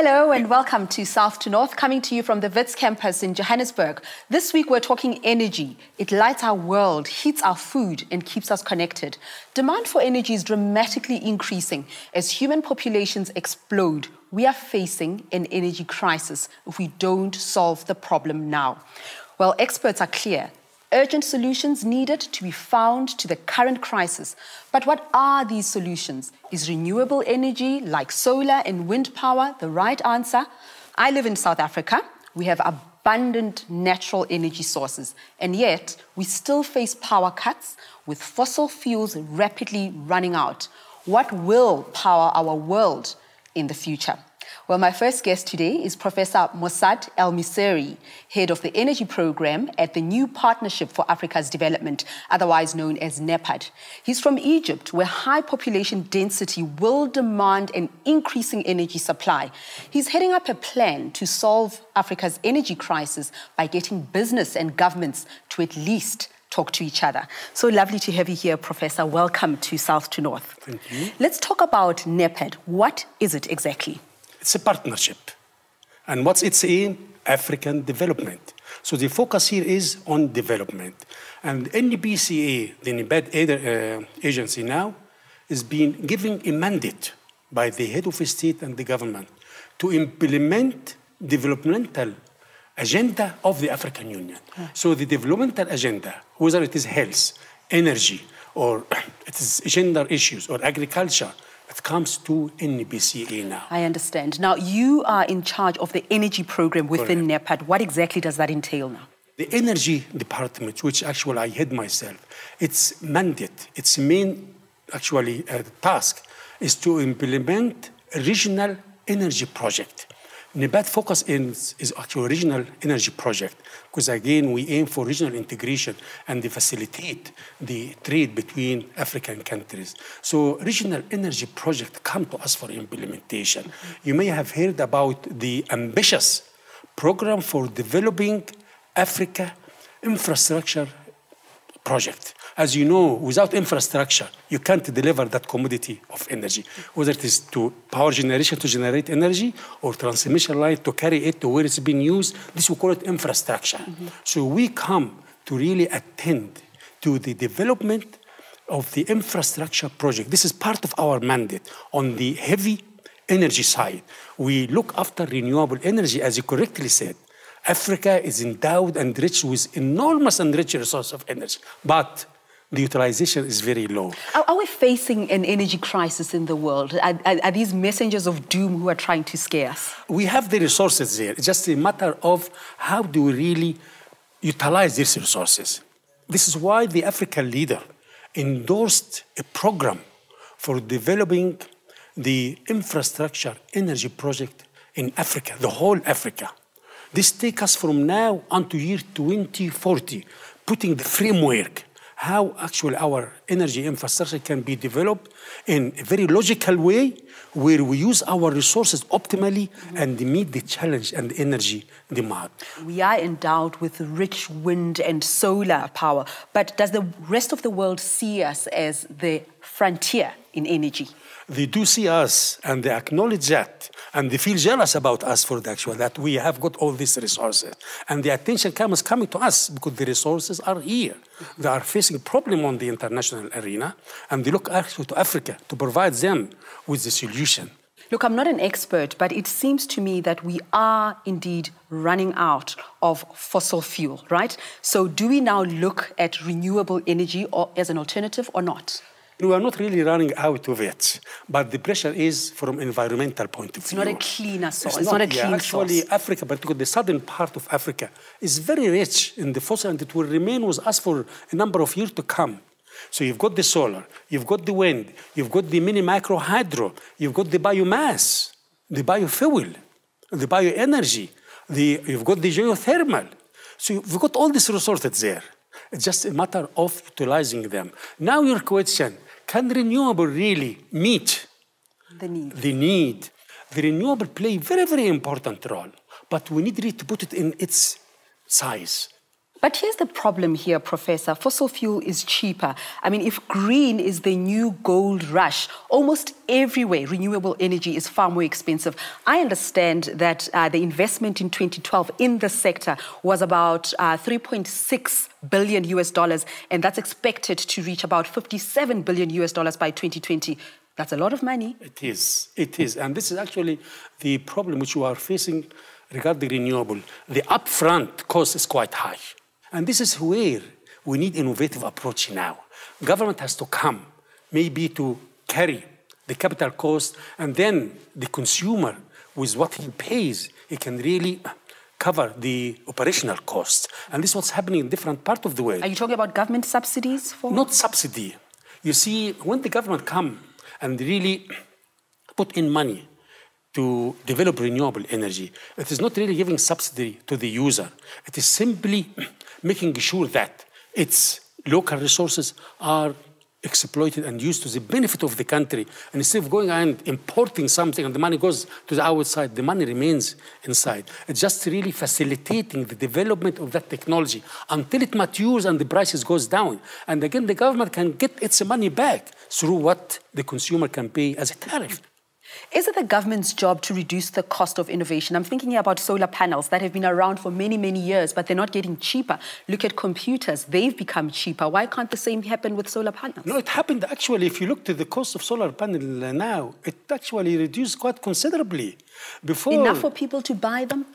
Hello and welcome to South2North, coming to you from the Wits campus in Johannesburg. This week we're talking energy. It lights our world, heats our food and keeps us connected. Demand for energy is dramatically increasing as human populations explode. We are facing an energy crisis if we don't solve the problem now. Well, experts are clear. Urgent solutions needed to be found to the current crisis. But what are these solutions? Is renewable energy like solar and wind power the right answer? I live in South Africa. We have abundant natural energy sources, and yet we still face power cuts with fossil fuels rapidly running out. What will power our world in the future? Well, my first guest today is Professor Mosad Elmissiry, head of the energy program at the New Partnership for Africa's Development, otherwise known as Nepad. He's from Egypt, where high population density will demand an increasing energy supply. He's heading up a plan to solve Africa's energy crisis by getting business and governments to at least talk to each other. So lovely to have you here, Professor. Welcome to South2North. Thank you. Let's talk about Nepad. What is it exactly? It's a partnership. And what's its aim? African development. So the focus here is on development. And NBCA, the Nepad agency now, is being given a mandate by the head of state and the government to implement developmental agenda of the African Union. So the developmental agenda, whether it is health, energy, or it is gender issues or agriculture, it comes to NBCA now. I understand. Now, you are in charge of the energy program within Nepad. What exactly does that entail now? The energy department, which actually I head myself, its mandate, its main task is to implement a regional energy project. Nepad focus is actually a regional energy project because, again, we aim for regional integration and facilitate the trade between African countries. So regional energy project come to us for implementation. You may have heard about the ambitious program for developing Africa infrastructure project. As you know, without infrastructure, you can't deliver that commodity of energy, whether it is to power generation to generate energy or transmission line to carry it to where it's being used. This we call it infrastructure. So we come to really attend to the development of the infrastructure project. This is part of our mandate on the heavy energy side. We look after renewable energy, as you correctly said. Africa is endowed and rich with enormous and rich resources of energy, but the utilization is very low. Are we facing an energy crisis in the world? Are these messengers of doom who are trying to scare us? We have the resources there. It's just a matter of how do we really utilize these resources. This is why the African leader endorsed a program for developing the infrastructure energy project in Africa, the whole Africa. This takes us from now until year 2040, putting the framework how actually our energy infrastructure can be developed in a very logical way where we use our resources optimally and meet the challenge and energy demand. We are endowed with rich wind and solar power, but does the rest of the world see us as the frontier in energy? They do see us and they acknowledge that and they feel jealous about us for the actual that we have got all these resources. And the attention is coming to us because the resources are here. They are facing a problem on the international arena and they look actually to Africa to provide them with the solution. Look, I'm not an expert, but it seems to me that we are indeed running out of fossil fuel, right? So do we now look at renewable energy or as an alternative or not? We are not really running out of it, but the pressure is from environmental point of view. It's not a cleaner source. It's not a clean source. Actually, Africa, particularly the southern part of Africa, is very rich in the fossil, and it will remain with us for a number of years to come. So you've got the solar, you've got the wind, you've got the mini-micro hydro, you've got the biomass, the biofuel, the bioenergy, you've got the geothermal. So you've got all these resources there. It's just a matter of utilizing them. Now your question, can renewable really meet the need? The renewable play a very, very important role, but we need really to put it in its size. But here's the problem here, Professor. Fossil fuel is cheaper. I mean, if green is the new gold rush, almost everywhere renewable energy is far more expensive. I understand that the investment in 2012 in the sector was about $3.6 billion US, and that's expected to reach about $57 billion US by 2020. That's a lot of money. It is. It is. And this is actually the problem which we are facing regarding renewable. The upfront cost is quite high. And this is where we need innovative approach now. Government has to come, maybe to carry the capital cost, and then the consumer, with what he pays, he can really cover the operational costs. And this is what's happening in different parts of the world. Are you talking about government subsidies? Not subsidy. You see, when the government come and really put in money to develop renewable energy, it is not really giving subsidy to the user. It is simply making sure that its local resources are exploited and used to the benefit of the country. And instead of going and importing something and the money goes to the outside, the money remains inside. It's just really facilitating the development of that technology until it matures and the prices goes down. And again, the government can get its money back through what the consumer can pay as a tariff. Is it the government's job to reduce the cost of innovation? I'm thinking about solar panels that have been around for many, many years, but they're not getting cheaper. Look at computers. They've become cheaper. Why can't the same happen with solar panels? No, it happened actually. If you look to the cost of solar panel now, it actually reduced quite considerably. Before, enough for people to buy them?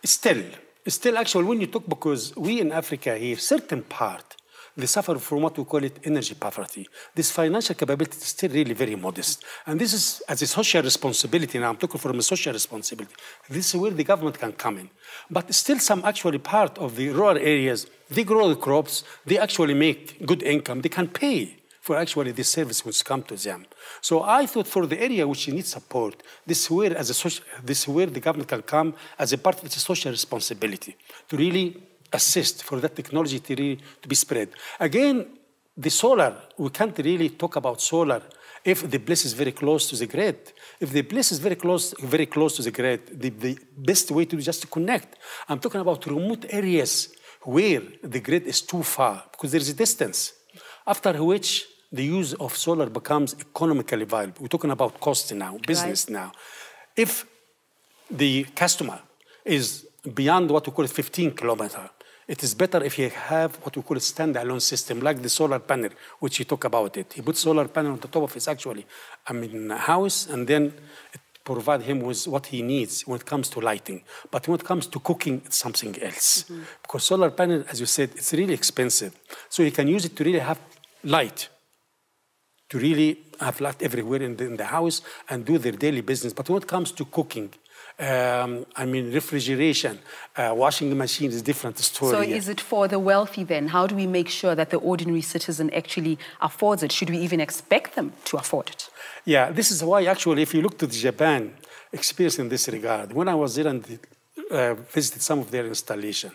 Still actually, when you talk, because we in Africa here, certain part, they suffer from what we call it energy poverty. This financial capability is still really very modest. And this is as a social responsibility. Now I'm talking from a social responsibility. This is where the government can come in. But still some actually part of the rural areas, they grow the crops, they actually make good income, they can pay for actually the service which come to them. So I thought for the area which needs support, this is where the government can come as a part of its social responsibility to really assist for that technology to be spread. Again, the solar, we can't really talk about solar if the place is very close to the grid. If the place is very close to the grid, the best way to do is just to connect. I'm talking about remote areas where the grid is too far because there is a distance, after which the use of solar becomes economically viable. We're talking about cost now, business now. If the customer is beyond what we call 15 kilometers, it is better if you have what we call a standalone system, like the solar panel, which you talk about it. He puts solar panel on the top of his house, and then it provides him with what he needs when it comes to lighting. But when it comes to cooking, it's something else. Mm-hmm. Because solar panel, as you said, it's really expensive. So you can use it to really have light, to really have light everywhere in the house and do their daily business. But when it comes to cooking, refrigeration, washing machine is a different story. So is it for the wealthy then? How do we make sure that the ordinary citizen actually affords it? Should we even expect them to afford it? Yeah, this is why actually if you look to the Japan experience in this regard, when I was there and visited some of their installation,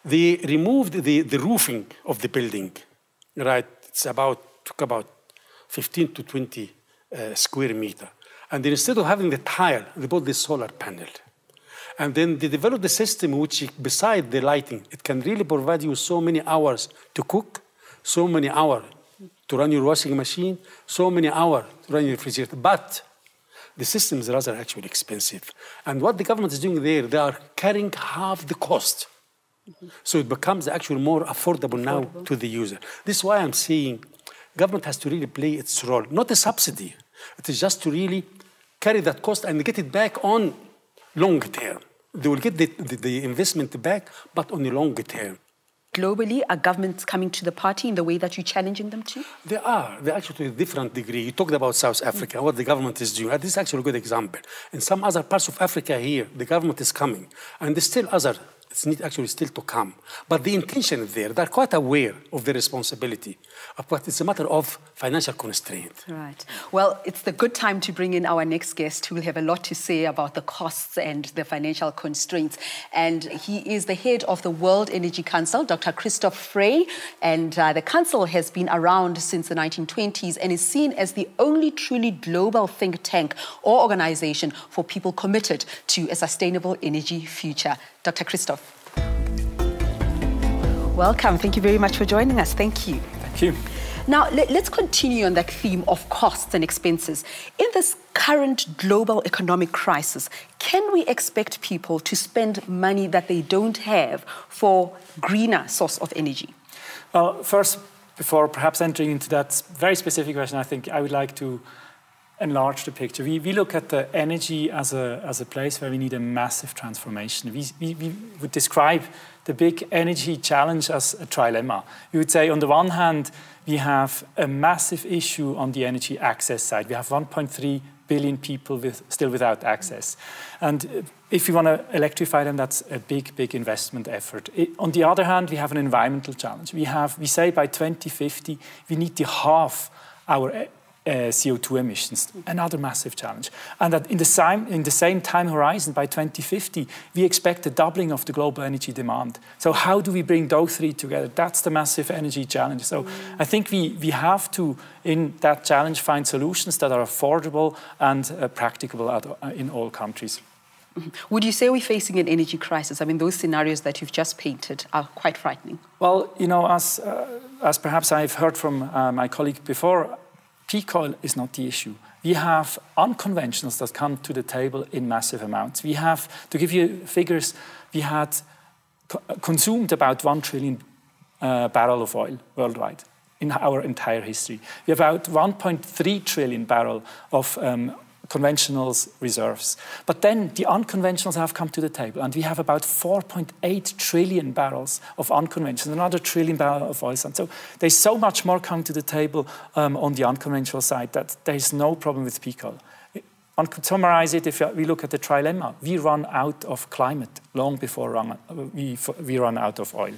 they removed the roofing of the building, right? It's took about 15 to 20 square meter. And then instead of having the tile, they bought the solar panel. And then they developed the system which, beside the lighting, it can really provide you so many hours to cook, so many hours to run your washing machine, so many hours to run your refrigerator. But the system is rather actually expensive. And what the government is doing there, they are carrying half the cost. Mm-hmm. So it becomes actually more affordable now to the user. This is why I'm saying government has to really play its role, not a subsidy. It is just to really carry that cost and get it back on long term. They will get the investment back, but on the long term. Globally, are governments coming to the party in the way that you're challenging them to? They are. They're actually to a different degree. You talked about South Africa, what the government is doing. This is actually a good example. In some other parts of Africa here, the government is coming. And there's still other, it's need actually still to come. But the intention is there. They're quite aware of the responsibility. But it's a matter of financial constraint. Right. Well, it's the good time to bring in our next guest who will have a lot to say about the costs and the financial constraints. And he is the head of the World Energy Council, Dr. Christoph Frei. And the council has been around since the 1920s and is seen as the only truly global think tank or organization for people committed to a sustainable energy future. Dr. Christoph. Welcome. Thank you very much for joining us. Thank you. Thank you. Now, let's continue on that theme of costs and expenses. In this current global economic crisis, can we expect people to spend money that they don't have for greener source of energy? Well, first, before perhaps entering into that very specific question, I think I would like to enlarge the picture. We look at the energy as a place where we need a massive transformation. We would describe the big energy challenge as a trilemma. We would say, on the one hand, we have a massive issue on the energy access side. We have 1.3 billion people still without access. And if we want to electrify them, that's a big, big investment effort. On the other hand, we have an environmental challenge. We say by 2050, we need to halve our CO2 emissions, another massive challenge. And that in the same time horizon, by 2050, we expect a doubling of the global energy demand. So how do we bring those three together? That's the massive energy challenge. So I think we have to, in that challenge, find solutions that are affordable and practicable in all countries. Would you say we're facing an energy crisis? I mean, those scenarios that you've just painted are quite frightening. Well, you know, as perhaps I've heard from my colleague before, peak oil is not the issue. We have unconventionals that come to the table in massive amounts. We have, to give you figures, we had consumed about 1 trillion barrel of oil worldwide in our entire history. We have about 1.3 trillion barrel of conventionals reserves. But then the unconventionals have come to the table, and we have about 4.8 trillion barrels of unconventional, another trillion barrels of oil sand. So there's so much more coming to the table on the unconventional side that there's no problem with peak oil. One could summarize it if we look at the trilemma. We run out of climate long before we run out of oil.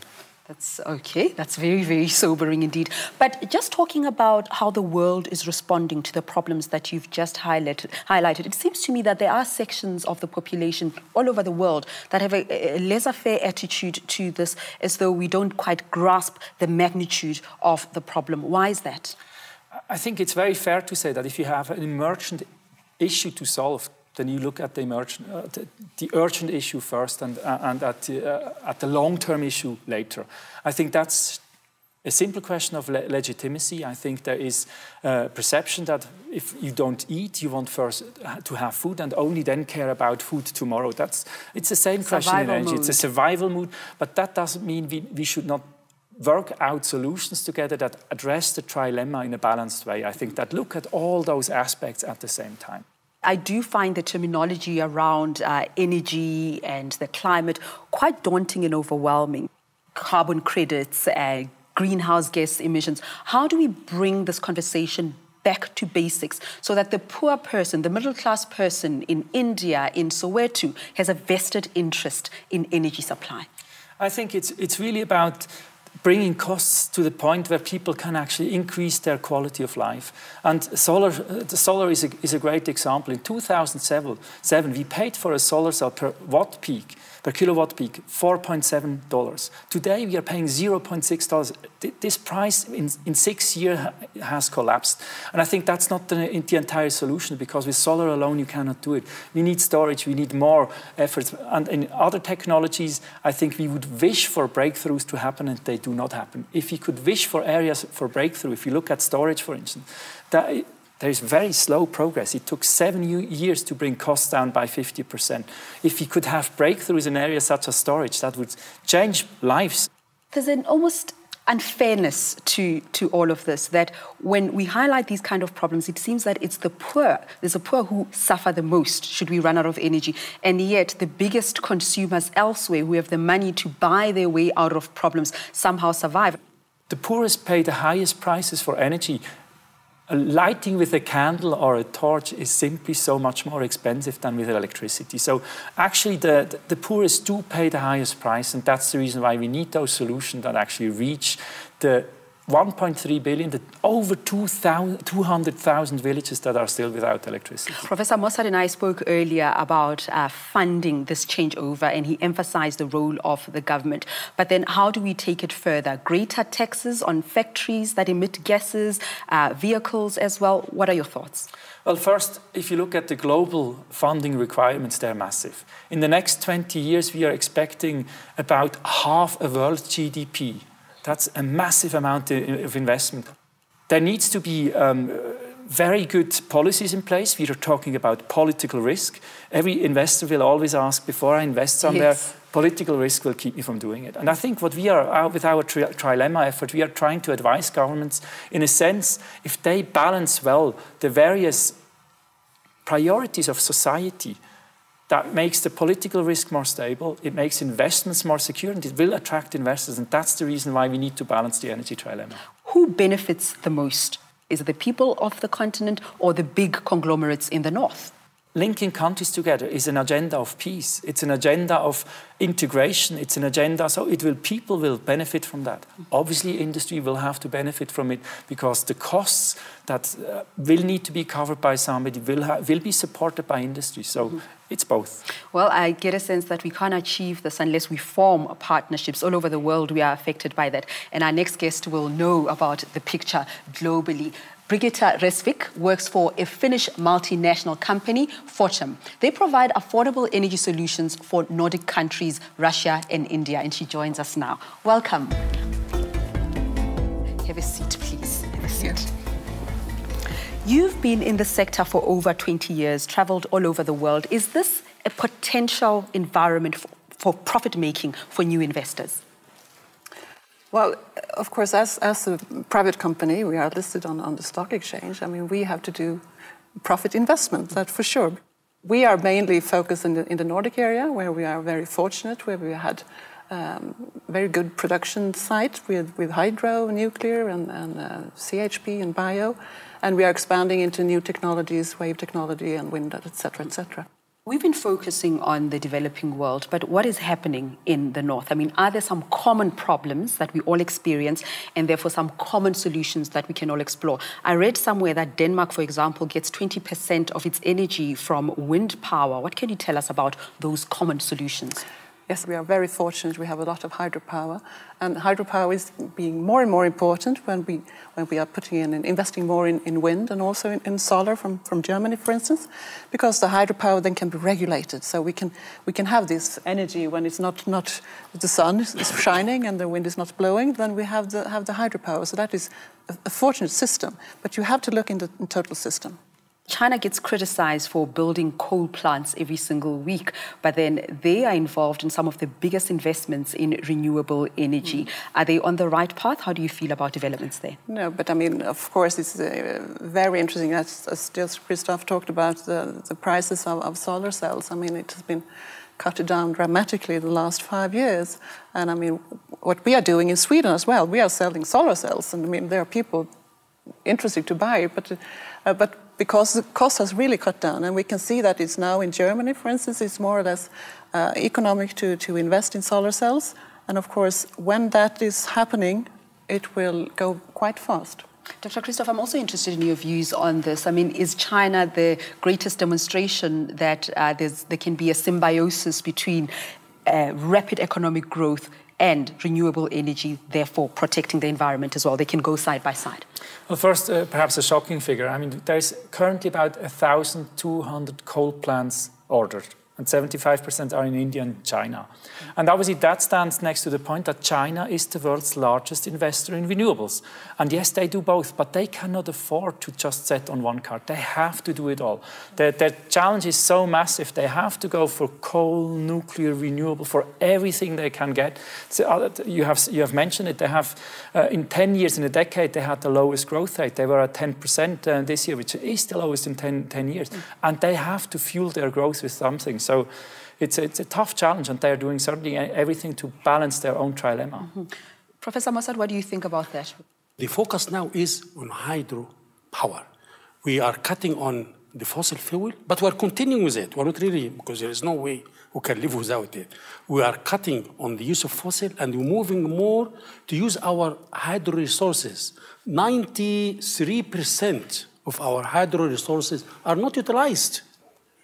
That's okay. That's very, very sobering indeed. But just talking about how the world is responding to the problems that you've just highlighted, it seems to me that there are sections of the population all over the world that have a laissez-faire attitude to this, as though we don't quite grasp the magnitude of the problem. Why is that? I think it's very fair to say that if you have an emergent issue to solve, then you look at the urgent issue first and at the long-term issue later. I think that's a simple question of legitimacy. I think there is a perception that if you don't eat, you want first to have food and only then care about food tomorrow. It's the same question in energy. It's a survival mood, but that doesn't mean we should not work out solutions together that address the trilemma in a balanced way. I think that look at all those aspects at the same time. I do find the terminology around energy and the climate quite daunting and overwhelming. Carbon credits, greenhouse gas emissions. How do we bring this conversation back to basics so that the poor person, the middle-class person in India, in Soweto, has a vested interest in energy supply? I think it's really about bringing costs to the point where people can actually increase their quality of life. And the solar is a great example. In 2007, we paid for a solar cell per kilowatt peak, $4.7. Today, we are paying $0.6. This price in 6 years has collapsed. And I think that's not the entire solution, because with solar alone, you cannot do it. We need storage, we need more efforts. And in other technologies, I think we would wish for breakthroughs to happen, and they do not happen. If we could wish for areas for breakthrough, if you look at storage, for instance, there is very slow progress. It took 7 years to bring costs down by 50%. If we could have breakthroughs in areas such as storage, that would change lives. There's an almost unfairness to all of this, that when we highlight these kind of problems, it seems that it's the poor who suffer the most should we run out of energy. And yet the biggest consumers elsewhere, who have the money to buy their way out of problems, somehow survive. The poorest pay the highest prices for energy. Lighting with a candle or a torch is simply so much more expensive than with electricity. So actually the poorest do pay the highest price, and that's the reason why we need those solutions that actually reach the 1.3 billion, over 200,000 villages that are still without electricity. Professor Mosad and I spoke earlier about funding this changeover, and he emphasized the role of the government. But then how do we take it further? Greater taxes on factories that emit gases, vehicles as well. What are your thoughts? Well, first, if you look at the global funding requirements, they're massive. In the next 20 years, we are expecting about half a world GDP. That's a massive amount of investment. There needs to be very good policies in place. We are talking about political risk. Every investor will always ask, before I invest somewhere, yes, political risk will keep me from doing it. And I think what we are, with our trilemma effort, we are trying to advise governments, in a sense, if they balance well the various priorities of society, that makes the political risk more stable, it makes investments more secure, and it will attract investors. And that's the reason why we need to balance the energy trilemma. Who benefits the most? Is it the people of the continent or the big conglomerates in the north? Linking countries together is an agenda of peace. It's an agenda of integration. It's an agenda, so people will benefit from that. Obviously, industry will have to benefit from it because the costs that will need to be covered by somebody will be supported by industry. So it's both. Well, I get a sense that we can't achieve this unless we form partnerships. All over the world, we are affected by that. And our next guest will know about the picture globally. Birgitta Resvik works for a Finnish multinational company, Fortum. They provide affordable energy solutions for Nordic countries, Russia and India, and she joins us now. Welcome. Have a seat, please. Have a seat. You've been in the sector for over 20 years, traveled all over the world. Is this a potential environment for profit-making for new investors? Well, of course, as a private company, we are listed on the stock exchange. I mean, we have to do profit investment, that's for sure. We are mainly focused in the Nordic area, where we are very fortunate, where we had very good production site with hydro, nuclear, and CHP and bio. And we are expanding into new technologies, wave technology and wind, etc., etc. We've been focusing on the developing world, but what is happening in the north? I mean, are there some common problems that we all experience and therefore some common solutions that we can all explore? I read somewhere that Denmark, for example, gets 20% of its energy from wind power. What can you tell us about those common solutions? Yes, we are very fortunate. We have a lot of hydropower, and hydropower is being more and more important when we are putting in and investing more in wind and also in solar from Germany, for instance, because the hydropower then can be regulated. So we can have this energy when it's not the sun is shining and the wind is not blowing. Then we have the hydropower. So that is a fortunate system. But you have to look in the total system. China gets criticized for building coal plants every single week, but then they are involved in some of the biggest investments in renewable energy. Are they on the right path? How do you feel about developments there? No, but I mean, of course, it's very interesting, as just Christoph talked about, the prices of solar cells. I mean, it has been cut down dramatically the last 5 years. And I mean, what we are doing in Sweden as well, we are selling solar cells. And I mean, there are people interested to buy it, but because the cost has really cut down, and we can see that it's now in Germany, for instance, it's more or less economic to invest in solar cells. And of course, when that is happening, it will go quite fast. Dr. Christoph, I'm also interested in your views on this. I mean, is China the greatest demonstration that there can be a symbiosis between rapid economic growth and renewable energy, therefore protecting the environment as well? They can go side by side. Well, first, perhaps a shocking figure. I mean, there's currently about 1,200 coal plants ordered, and 75% are in India and China. And obviously that stands next to the point that China is the world's largest investor in renewables. And yes, they do both, but they cannot afford to just set on one card. They have to do it all. Their challenge is so massive. They have to go for coal, nuclear, renewable, for everything they can get. So, you have mentioned it. They have, in 10 years, in a decade, they had the lowest growth rate. They were at 10% this year, which is the lowest in 10 years. And they have to fuel their growth with something. So it's a tough challenge, and they're doing certainly everything to balance their own trilemma. Professor Mosad, what do you think about that? The focus now is on hydropower. We are cutting on the fossil fuel, but we're continuing with it. We're not really, because there is no way we can live without it. We are cutting on the use of fossil and we're moving more to use our hydro resources. 93% of our hydro resources are not utilized,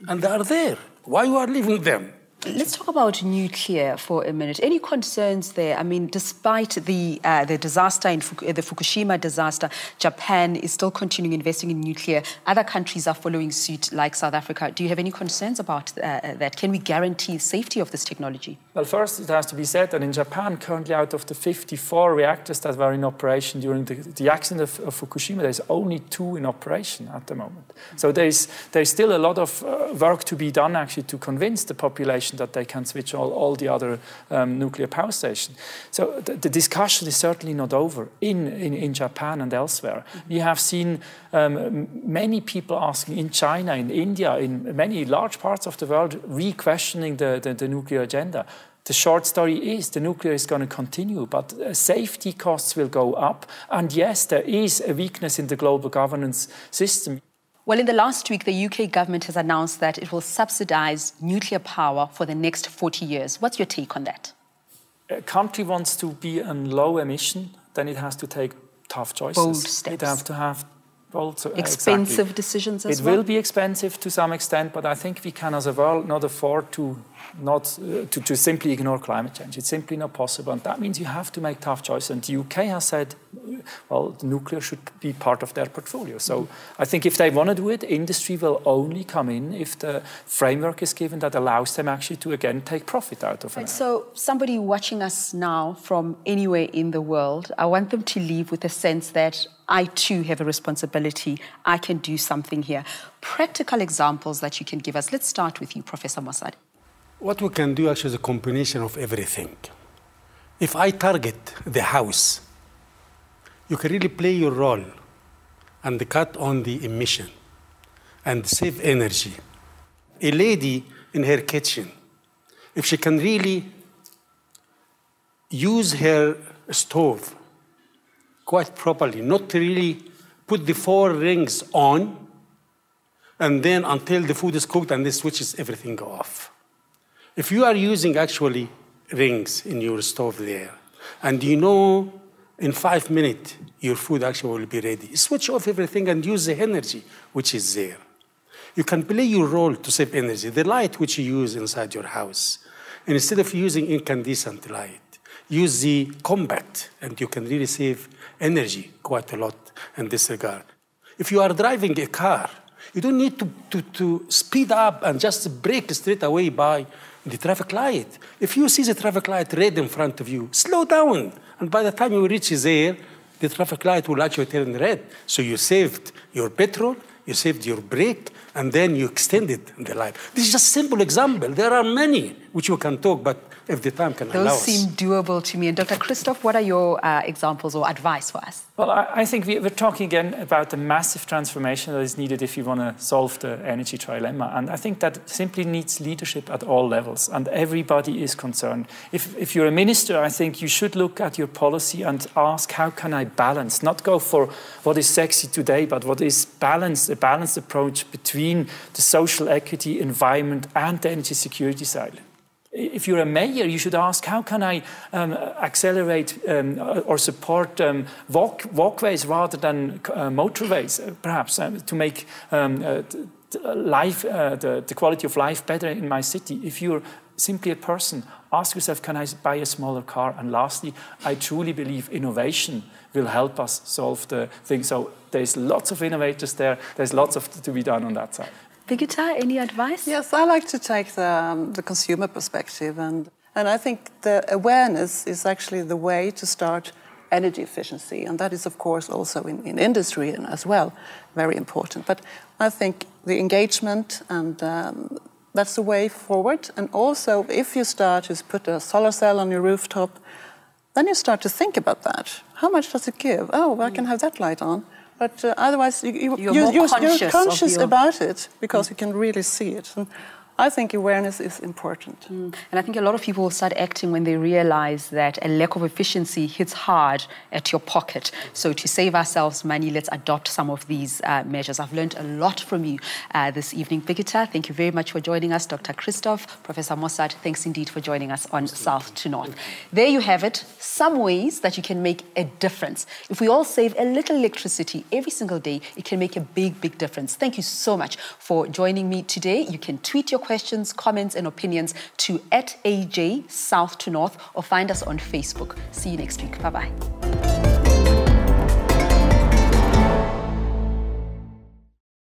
and they are there. Why you are leaving them? Let's talk about nuclear for a minute. Any concerns there? I mean, despite the disaster, the Fukushima disaster, Japan is still continuing investing in nuclear. Other countries are following suit, like South Africa. Do you have any concerns about that? Can we guarantee safety of this technology? Well, first, it has to be said that in Japan, currently out of the 54 reactors that were in operation during the accident of Fukushima, there's only 2 in operation at the moment. So there's still a lot of work to be done, actually, to convince the population that they can switch all the other nuclear power stations. So the discussion is certainly not over in Japan and elsewhere. We have seen many people asking in China, in India, in many large parts of the world, re-questioning the nuclear agenda. The short story is the nuclear is going to continue, but safety costs will go up. And yes, there is a weakness in the global governance system. Well, in the last week, the UK government has announced that it will subsidise nuclear power for the next 40 years. What's your take on that? A country wants to be in low emission, then it has to take tough choices. Bold steps. It has to have bold, expensive decisions as well. It will be expensive to some extent, but I think we can, as a world, not afford to simply ignore climate change. It's simply not possible, and that means you have to make tough choices. And the UK has said, well, the nuclear should be part of their portfolio. So I think if they want to do it, industry will only come in if the framework is given that allows them actually to, again, take profit out of it. So somebody watching us now from anywhere in the world, I want them to leave with a sense that I too have a responsibility. I can do something here. Practical examples that you can give us. Let's start with you, Professor Mosad. What we can do actually is a combination of everything. If I target the house, you can really play your role and cut on the emission and save energy. A lady in her kitchen, if she can really use her stove quite properly, not really put the 4 rings on, and then until the food is cooked and then switches everything off. If you are using actually rings in your stove there, and you know in 5 minutes your food actually will be ready, switch off everything and use the energy which is there. You can play your role to save energy. The light which you use inside your house, and instead of using incandescent light, use the compact, and you can really save energy quite a lot in this regard. If you are driving a car, you don't need to speed up and just brake straight away by the traffic light. If you see the traffic light red in front of you, slow down. And by the time you reach there, the traffic light will actually turn red. So you saved your petrol, you saved your brake, and then you extended the life. This is just a simple example. There are many which we can talk, but if the time can allow us. Those seem doable to me. And Dr. Christoph, what are your examples or advice for us? Well, I think we're talking again about the massive transformation that is needed if you want to solve the energy trilemma. And I think that simply needs leadership at all levels, and everybody is concerned. If you're a minister, I think you should look at your policy and ask, how can I balance? Not go for what is sexy today, but what is balanced, a balanced approach between the social equity, environment, and the energy security side. If you're a mayor, you should ask, how can I accelerate or support walkways rather than motorways, perhaps, to make the quality of life better in my city? If you're simply a person, ask yourself, can I buy a smaller car? And lastly, I truly believe innovation will help us solve the thing. So there's lots of innovators there. There's lots to be done on that side. Birgitta, any advice? Yes, I like to take the consumer perspective, and I think the awareness is actually the way to start energy efficiency, and that is, of course, also in industry and as well, very important. But I think the engagement, and that's the way forward. And also, if you start to put a solar cell on your rooftop, then you start to think about that. How much does it give? Oh, well, I can have that light on. But otherwise, you're conscious about it because you can really see it. And I think awareness is important. And I think a lot of people will start acting when they realize that a lack of efficiency hits hard at your pocket. So to save ourselves money, let's adopt some of these measures. I've learned a lot from you this evening. Birgitta, thank you very much for joining us. Dr. Christoph, Professor Mosad, thanks indeed for joining us on South to North. There you have it, some ways that you can make a difference. If we all save a little electricity every single day, it can make a big, big difference. Thank you so much for joining me today. You can tweet your questions, comments and opinions to @AJ South to North or find us on Facebook. See you next week. Bye-bye.